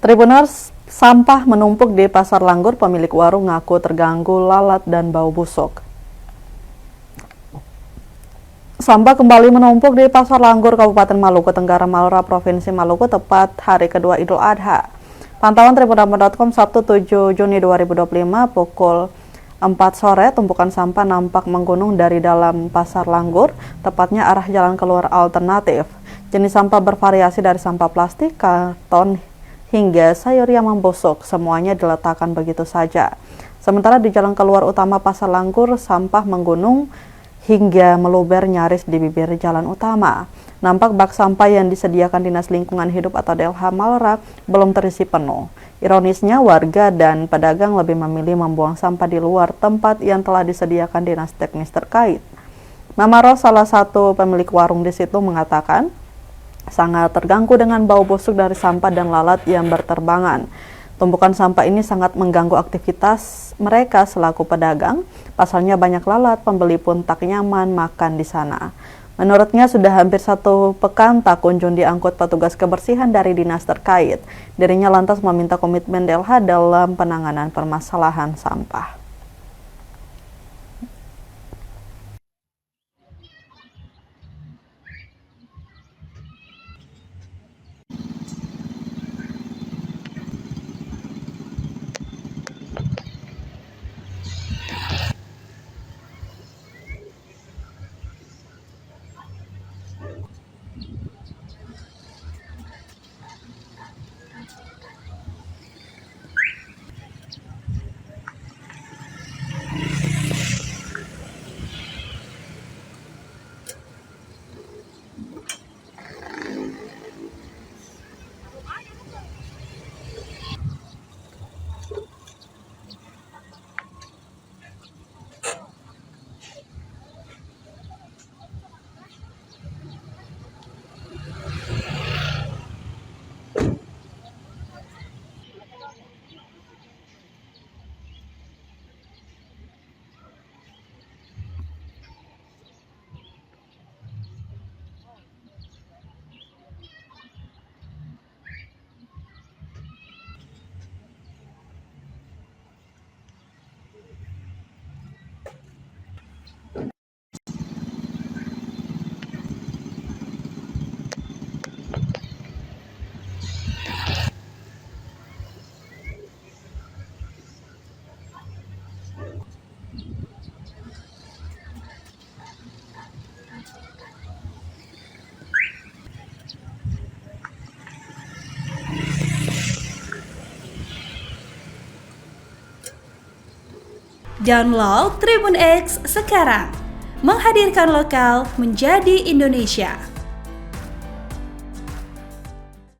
Tribuners, sampah menumpuk di Pasar Langgur, pemilik warung ngaku terganggu lalat dan bau busuk. Sampah kembali menumpuk di Pasar Langgur, Kabupaten Maluku Tenggara Malora, Provinsi Maluku, tepat hari kedua Idul Adha. Pantauan tribunnews.com Sabtu 7 Juni 2025 pukul 4 sore, tumpukan sampah nampak menggunung dari dalam Pasar Langgur, tepatnya arah jalan keluar alternatif. Jenis sampah bervariasi dari sampah plastik, karton, hingga sayur yang membusuk, semuanya diletakkan begitu saja. Sementara di jalan keluar utama Pasar Langgur, sampah menggunung hingga meluber nyaris di bibir jalan utama. Nampak bak sampah yang disediakan Dinas Lingkungan Hidup atau DLH Malora belum terisi penuh. Ironisnya, warga dan pedagang lebih memilih membuang sampah di luar tempat yang telah disediakan dinas teknis terkait. Mama Ros, salah satu pemilik warung di situ, mengatakan sangat terganggu dengan bau busuk dari sampah dan lalat yang berterbangan. Tumpukan sampah ini sangat mengganggu aktivitas mereka selaku pedagang. Pasalnya banyak lalat, pembeli pun tak nyaman makan di sana. Menurutnya sudah hampir 1 pekan tak kunjung diangkut petugas kebersihan dari dinas terkait. Dirinya lantas meminta komitmen DLH dalam penanganan permasalahan sampah. Download Tribun X sekarang, menghadirkan lokal menjadi Indonesia.